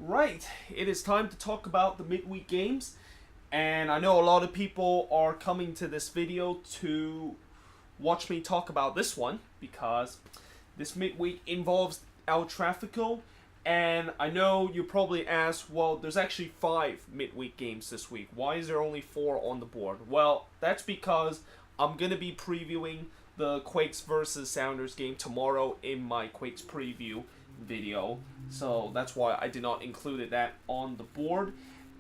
Right, it is time to talk about the midweek games, and I know a lot of people are coming to this video to watch me talk about this one because this midweek involves El Trafico, and I know you probably ask, well, there's actually 5 midweek games this week. Why is there only 4 on the board? Well, that's because I'm going to be previewing the Quakes versus Sounders game tomorrow in my Quakes preview video, so that's why I did not include that on the board.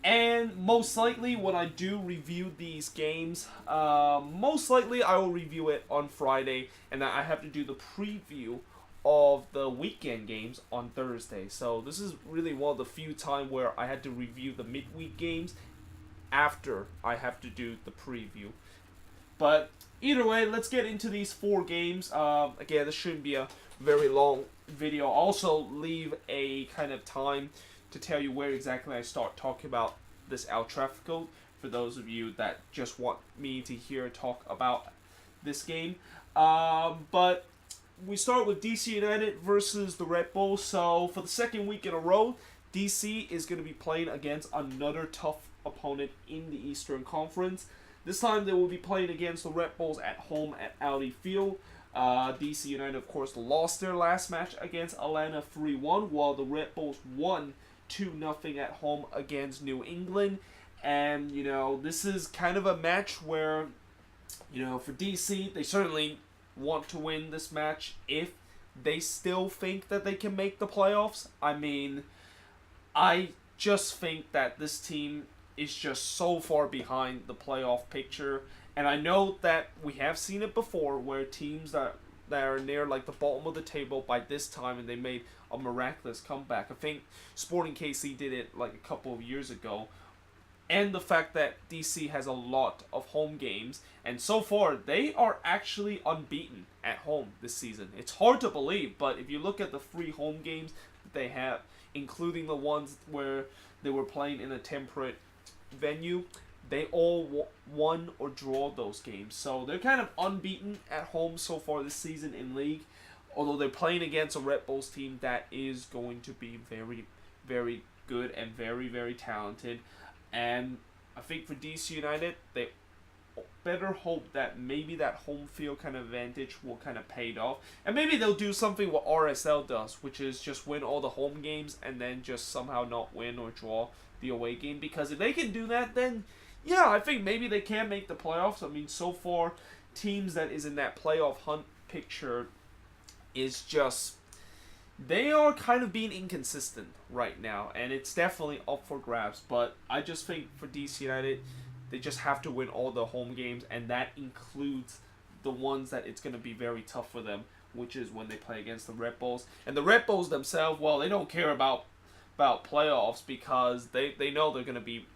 And most likely when I do review these games, most likely I will review it on Friday, and I have to do the preview of the weekend games on Thursday. So this is really one of the few times where I had to review the midweek games after I have to do the preview. But either way, let's get into these 4 games. Again, this shouldn't be a very long video. I'll also leave a kind of time to tell you where exactly I start talking about this El Trafico for those of you that just want me to hear talk about this game. But we start with DC United versus the Red Bulls. So for the second week in a row, DC is going to be playing against another tough opponent in the Eastern Conference. This time they will be playing against the Red Bulls at home at Audi Field. DC United, of course, lost their last match against Atlanta 3-1, while the Red Bulls won 2-0 at home against New England. And, this is kind of a match where, for DC, they certainly want to win this match if they still think that they can make the playoffs. I mean, I just think that this team is just so far behind the playoff picture. And I know that we have seen it before where teams that are near like the bottom of the table by this time and they made a miraculous comeback. I think Sporting KC did it like a couple of years ago. And the fact that DC has a lot of home games, and so far they are actually unbeaten at home this season. It's hard to believe, but if you look at the 3 home games that they have, including the ones where they were playing in a temperate venue, they all won or draw those games. So they're kind of unbeaten at home so far this season in league, although they're playing against a Red Bulls team that is going to be very, very good and very, very talented. And I think for DC United, they better hope that maybe that home field kind of advantage will kind of pay off. And maybe they'll do something what RSL does, which is just win all the home games and then just somehow not win or draw the away game. Because if they can do that, then yeah, I think maybe they can make the playoffs. I mean, so far, teams that is in that playoff hunt picture is just, they are kind of being inconsistent right now, and it's definitely up for grabs. But I just think for DC United, they just have to win all the home games, and that includes the ones that it's going to be very tough for them, which is when they play against the Red Bulls. And the Red Bulls themselves, well, they don't care about playoffs because they know they're going to be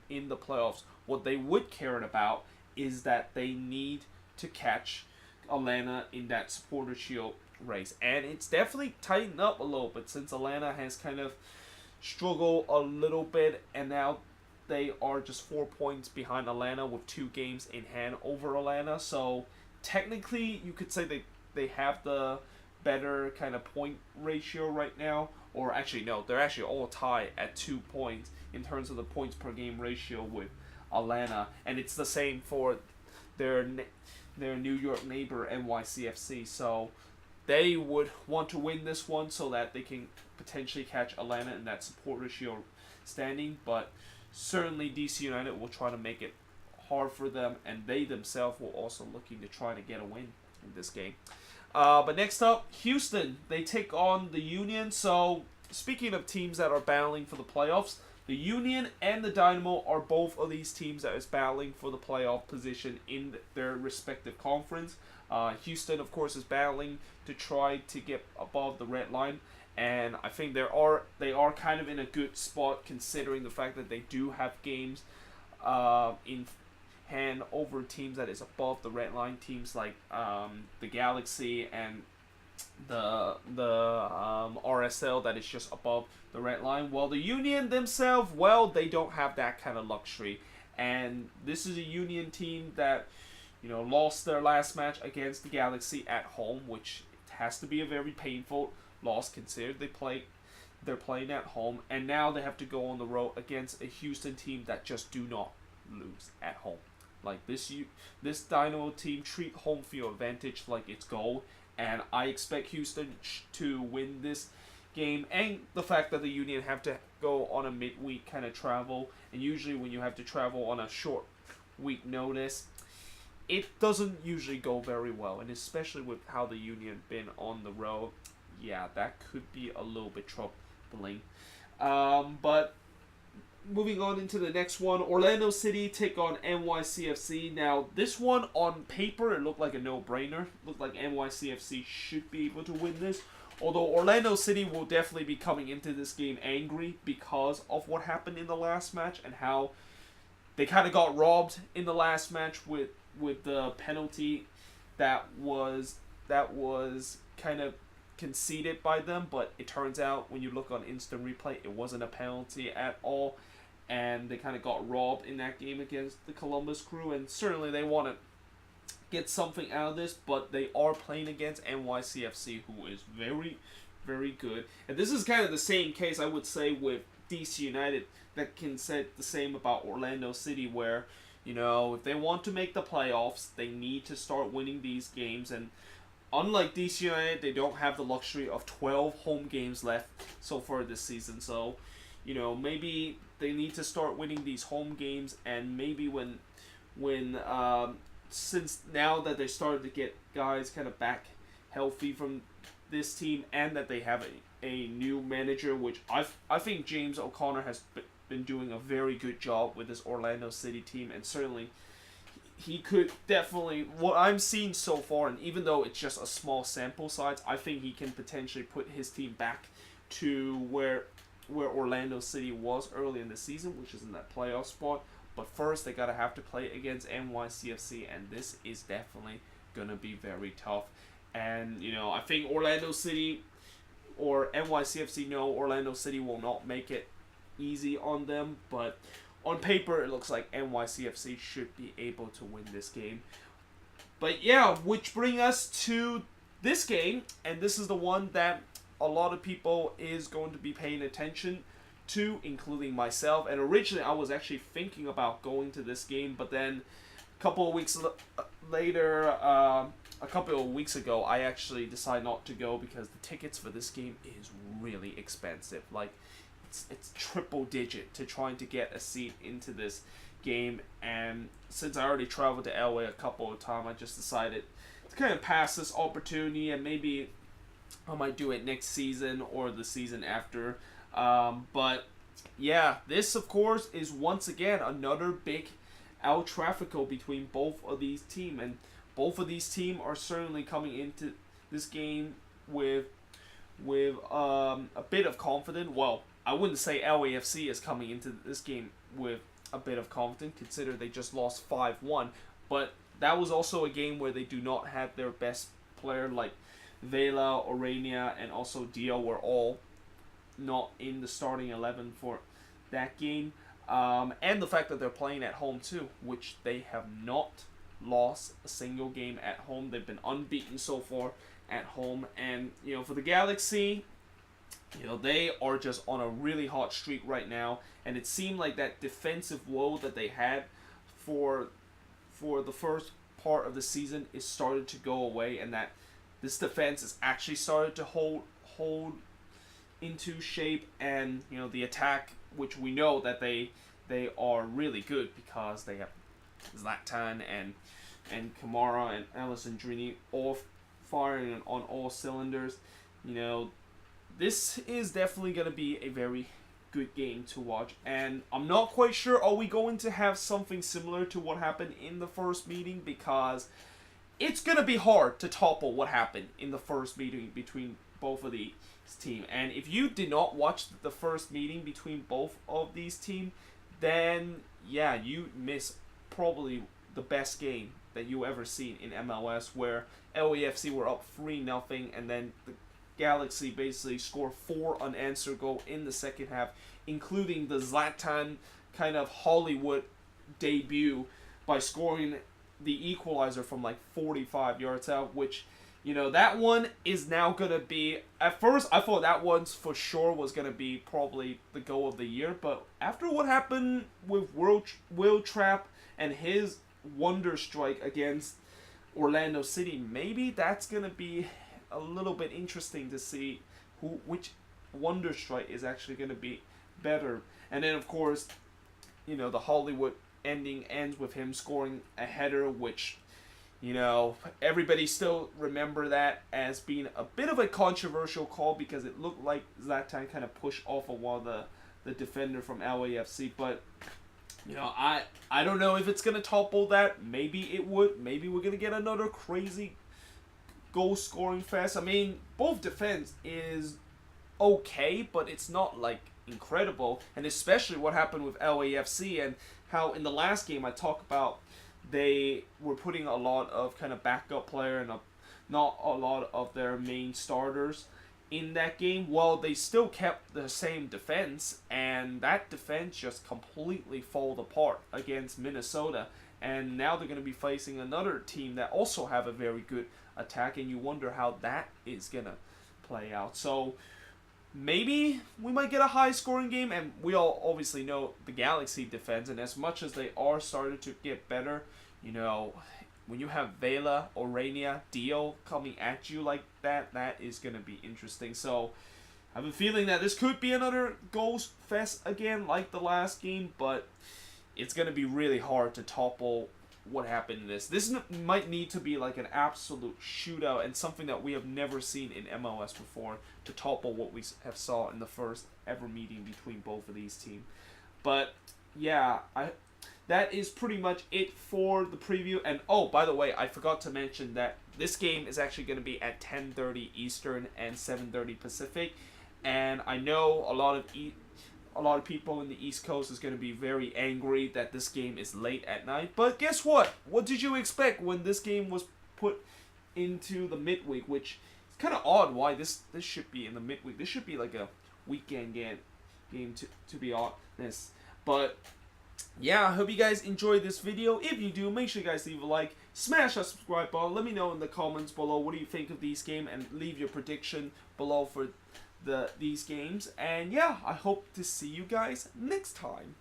in the playoffs. What they would care about is that they need to catch Atlanta in that Supporter Shield race. And it's definitely tightened up a little bit since Atlanta has kind of struggled a little bit, and now they are just 4 points behind Atlanta with 2 games in hand over Atlanta. So technically you could say they have the better kind of point ratio right now. Or actually no, they're actually all tied at 2 points in terms of the points per game ratio with Atlanta, and it's the same for their New York neighbor NYCFC. So they would want to win this one so that they can potentially catch Atlanta in that Supporter Shield standing. But certainly DC United will try to make it hard for them, and they themselves will also looking to try to get a win in this game. But next up, Houston, they take on the Union. So speaking of teams that are battling for the playoffs, the Union and the Dynamo are both of these teams that is battling for the playoff position in their respective conference. Houston, of course, is battling to try to get above the red line, and I think they are kind of in a good spot considering the fact that they do have games in hand over teams that is above the red line, teams like the Galaxy and the RSL that is just above the red line. Well, the Union themselves, well, they don't have that kind of luxury, and this is a Union team that lost their last match against the Galaxy at home, which has to be a very painful loss considered they played they're playing at home, and now they have to go on the road against a Houston team that just do not lose at home. Like this Dynamo team treat home field advantage like it's gold, and I expect Houston to win this game. And the fact that the Union have to go on a midweek kind of travel, and usually when you have to travel on a short week notice, it doesn't usually go very well, and especially with how the Union been on the road, yeah, that could be a little bit troubling. But moving on into the next one, Orlando City take on NYCFC. Now, this one on paper, it looked like a no-brainer. Looked like NYCFC should be able to win this. Although Orlando City will definitely be coming into this game angry because of what happened in the last match and how they kind of got robbed in the last match with the penalty that was kind of conceded by them. But it turns out when you look on instant replay, it wasn't a penalty at all. And they kind of got robbed in that game against the Columbus Crew. And certainly they want to get something out of this, but they are playing against NYCFC, who is very, very good. And this is kind of the same case, I would say, with DC United that can say the same about Orlando City, where, you know, if they want to make the playoffs, they need to start winning these games. And unlike DC United, they don't have the luxury of 12 home games left so far this season. So, you know, maybe they need to start winning these home games, and maybe when since now that they started to get guys kind of back healthy from this team, and that they have a new manager, which I think James O'Connor has been doing a very good job with this Orlando City team, and certainly he could definitely, what I'm seeing so far, and even though it's just a small sample size, I think he can potentially put his team back to where Orlando City was early in the season, which is in that playoff spot. But first, they gotta have to play against NYCFC, and this is definitely gonna be very tough. And you know, I think Orlando City or NYCFC know Orlando City will not make it easy on them, but on paper, it looks like NYCFC should be able to win this game. But yeah, which brings us to this game, and this is the one that a lot of people is going to be paying attention to, including myself. And originally I was actually thinking about going to this game, but then a couple of weeks later, a couple of weeks ago, I actually decided not to go because the tickets for this game is really expensive. Like, it's triple digit to trying to get a seat into this game. And since I already traveled to LA a couple of times, I just decided to kind of pass this opportunity, and maybe I might do it next season or the season after. But yeah, this of course is once again another big El Trafico between both of these teams, and both of these teams are certainly coming into this game with a bit of confidence. Well, I wouldn't say LAFC is coming into this game with a bit of confidence, consider they just lost 5-1, but that was also a game where they do not have their best player, like Vela, Orania, and also Dio were all not in the starting 11 for that game. And the fact that they're playing at home too, which they have not lost a single game at home. They've been unbeaten so far at home. And, you know, for the Galaxy, you know, they are just on a really hot streak right now. And it seemed like that defensive woe that they had for the first part of the season is started to go away, and that this defense is actually started to hold into shape. And, you know, the attack, which we know that they are really good because they have Zlatan and Kamara and Alessandrini all firing on all cylinders. You know, this is definitely going to be a very good game to watch, and I'm not quite sure, are we going to have something similar to what happened in the first meeting, because it's going to be hard to topple what happened in the first meeting between both of these teams. And if you did not watch the first meeting between both of these teams, then yeah, you miss probably the best game that you ever seen in MLS, where LAFC were up 3-0, and then the Galaxy basically scored 4 unanswered goals in the second half, including the Zlatan kind of Hollywood debut by scoring the equalizer from like 45 yards out, which You know, that one is now going to be... At first, I thought that one's for sure was going to be probably the goal of the year. But after what happened with Will Trapp and his wonder strike against Orlando City, maybe that's going to be a little bit interesting to see which wonder strike is actually going to be better. And then, of course, you know, the Hollywood ending ends with him scoring a header, which... You know, everybody still remember that as being a bit of a controversial call because it looked like Zlatan kind of pushed off of one of the defender from LAFC. But, you know, I don't know if it's going to topple that. Maybe it would. Maybe we're going to get another crazy goal-scoring fest. I mean, both defense is okay, but it's not, like, incredible. And especially what happened with LAFC and how in the last game I talked about they were putting a lot of kind of backup player and not a lot of their main starters in that game. Well, they still kept the same defense, and that defense just completely fell apart against Minnesota. And now they're going to be facing another team that also have a very good attack, and you wonder how that is going to play out. So maybe we might get a high-scoring game, and we all obviously know the Galaxy defense, and as much as they are starting to get better, you know, when you have Vela, Orania, Dio coming at you like that, that is going to be interesting. So I have a feeling that this could be another goals fest again like the last game, but it's going to be really hard to topple what happened in this. This might need to be like an absolute shootout and something that we have never seen in MLS before to topple what we have saw in the first ever meeting between both of these teams. But yeah, that is pretty much it for the preview. And oh, by the way, I forgot to mention that this game is actually going to be at 10:30 Eastern and 7:30 Pacific. And I know a lot of people in the East Coast is going to be very angry that this game is late at night. But guess what? What did you expect when this game was put into the midweek? Which is kind of odd why this should be in the midweek. This should be like a weekend game to be honest. But yeah, I hope you guys enjoyed this video. If you do, make sure you guys leave a like, smash that subscribe button. Let me know in the comments below what do you think of these games, and leave your prediction below for these games. And yeah, I hope to see you guys next time.